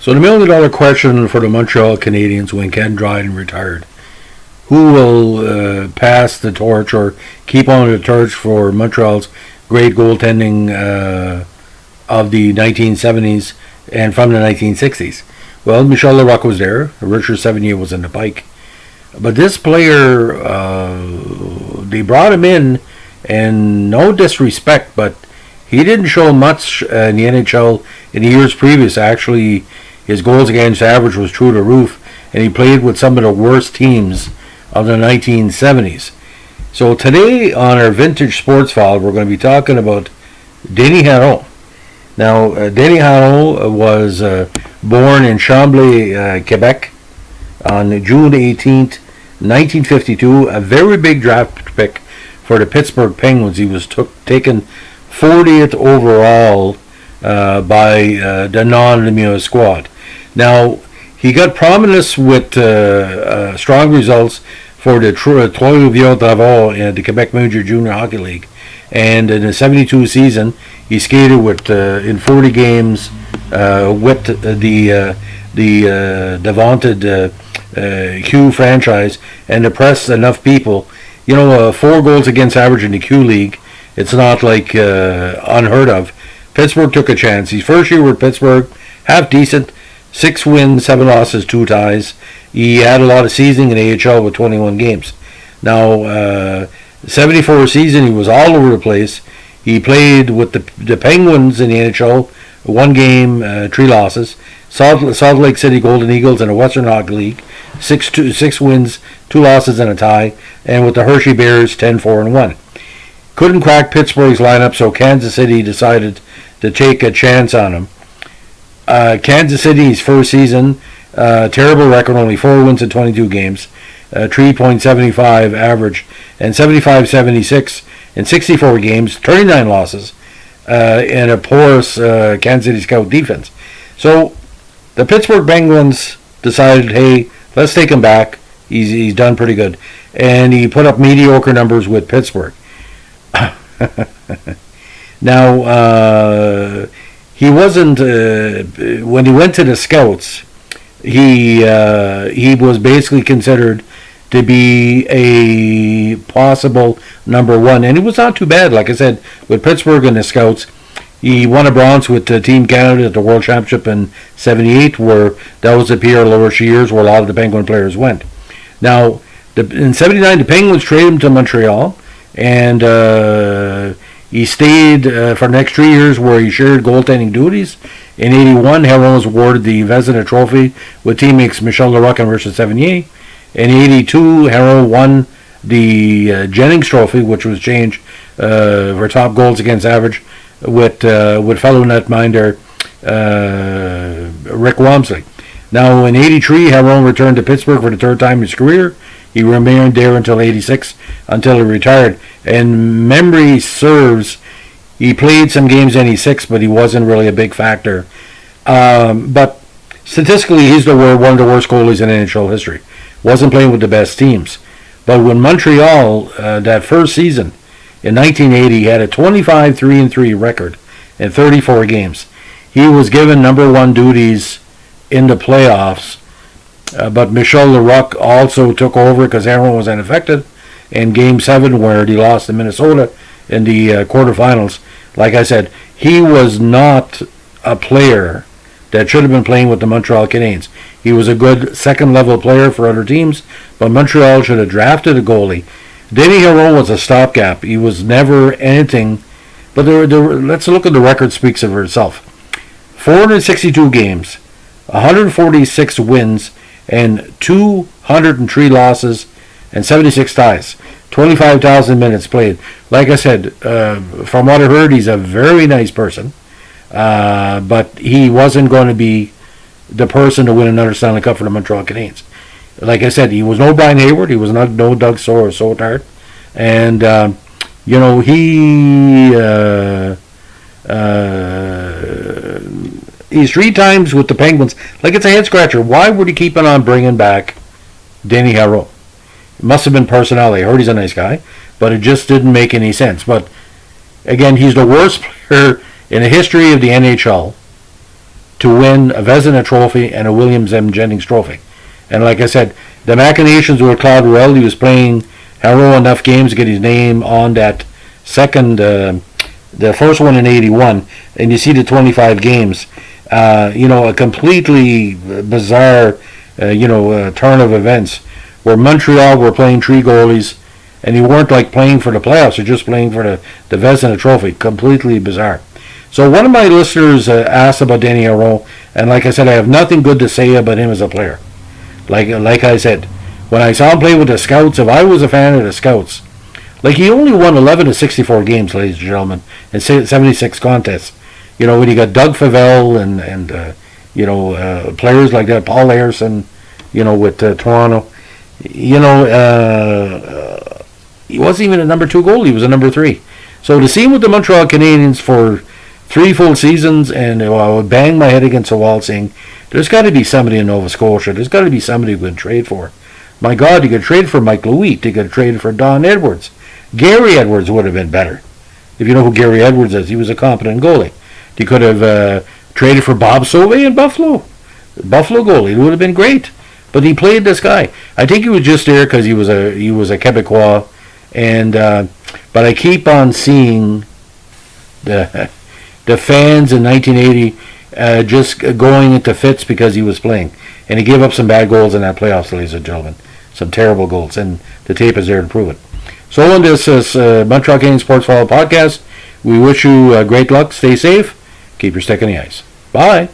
So the $1 million question for the Montreal Canadiens when Ken Dryden retired. Who will pass the torch or keep on the torch for Montreal's great goaltending of the 1970s and from the 1960s? Well, Michel Larocque was there. Richard Sevigny was in the pike. But this player, they brought him in, and no disrespect, but he didn't show much in the NHL in the years previous. Actually, his goals against average was through the roof, and he played with some of the worst teams of the 1970s. So today on our Vintage Sports File, we're going to be talking about Denis Herron. Now, Denis Herron was born in Chambly, Quebec on June 18th, 1952, a very big draft pick for the Pittsburgh Penguins. He was taken 40th overall by the non-Lemieux squad. Now, he got prominence with strong results for the Trois-Rivières-Travaux in the Quebec Major Junior Hockey League. And in the 72 season, he skated with in 40 games with the vaunted Q franchise and impressed enough people. 4 goals against average in the Q League, it's not like unheard of. Pittsburgh took a chance. His first year with Pittsburgh, half decent, 6 wins, 7 losses, 2 ties. He had a lot of seasoning in AHL with 21 games. Now, 74 season, he was all over the place. He played with the Penguins in the NHL, 1 game, 3 losses. Salt Lake City Golden Eagles in the Western Hockey League, 6 wins, 2 losses, and a tie. And with the Hershey Bears, 10-4-1. Couldn't crack Pittsburgh's lineup, so Kansas City decided to take a chance on him. Kansas City's first season, terrible record, only 4 wins in 22 games, 3.75 average, and 75-76 in 64 games, 39 losses, and a porous Kansas City Scout defense. So the Pittsburgh Penguins decided, hey, let's take him back. He's done pretty good. And he put up mediocre numbers with Pittsburgh. Now, he wasn't, when he went to the Scouts, he was basically considered to be a possible number 1. And he was not too bad, like I said, with Pittsburgh and the Scouts. He won a bronze with Team Canada at the World Championship in 78, where that was the Pierre Larouche years where a lot of the Penguin players went. Now, in 79, the Penguins traded him to Montreal, and he stayed for the next 3 years where he shared goaltending duties. In 81, Herron was awarded the Vezina Trophy with teammates Michel Larocque and Richard Sevigny. In 82, Herron won the Jennings Trophy, which was changed for top goals against average with fellow netminder Rick Wamsley. Now, in 83, Herron returned to Pittsburgh for the 3rd time in his career. He remained there until 86, until he retired. And memory serves, he played some games in 86, but he wasn't really a big factor. But statistically, he's one of the worst goalies in NHL history. Wasn't playing with the best teams. But when Montreal, that first season, in 1980, he had a 25-3-3 record in 34 games. He was given number 1 duties in the playoffs, but Michel Larocque also took over because Herron was unaffected in Game 7 where he lost to Minnesota in the quarterfinals. Like I said, he was not a player that should have been playing with the Montreal Canadiens. He was a good second-level player for other teams, but Montreal should have drafted a goalie. Denis Herron was a stopgap. He was never anything, but let's look at the record speaks for itself. 462 games, 146 wins, and 203 losses, and 76 ties. 25,000 minutes played. Like I said, from what I heard, he's a very nice person, but he wasn't going to be the person to win another Stanley Cup for the Montreal Canadiens. Like I said, he was no Brian Hayward. He was no Doug Soetard. And, he's 3 times with the Penguins. Like, it's a head-scratcher. Why would he keep on bringing back Denis Herron? It must have been personality. I heard he's a nice guy, but it just didn't make any sense. But, again, he's the worst player in the history of the NHL to win a Vezina Trophy and a Williams M. Jennings Trophy. And like I said, the machinations with Claude Ruel, he was playing Herron enough games to get his name on that second, the first one in 81, and you see the 25 games. A completely bizarre, turn of events where Montreal were playing 3 goalies, and you weren't like playing for the playoffs, you're just playing for the Vezina Trophy. Completely bizarre. So one of my listeners asked about Denis Herron, and like I said, I have nothing good to say about him as a player. Like I said, when I saw him play with the Scouts, if I was a fan of the Scouts, like he only won 11 of 64 games, ladies and gentlemen, in 76 contests. When you got Doug Favell and players like that, Paul Harrison, with Toronto, he wasn't even a number 2 goalie, he was a number 3. So to see him with the Montreal Canadiens for 3 full seasons, and I would bang my head against the wall saying, there's got to be somebody in Nova Scotia, there's got to be somebody we can trade for. My God, you could trade for Mike Louis, you could trade for Don Edwards. Gary Edwards would have been better. If you know who Gary Edwards is, he was a competent goalie. You could have traded for Bob Sauvé in Buffalo. Buffalo goalie. It would have been great. But he played this guy. I think he was just there because he was a Quebecois. And but I keep on seeing the fans in 1980 just going into fits because he was playing. And he gave up some bad goals in that playoffs, ladies and gentlemen. Some terrible goals. And the tape is there to prove it. So on this Montreal Canadiens Sports Follow podcast, we wish you great luck. Stay safe. Keep your stick in the ice. Bye.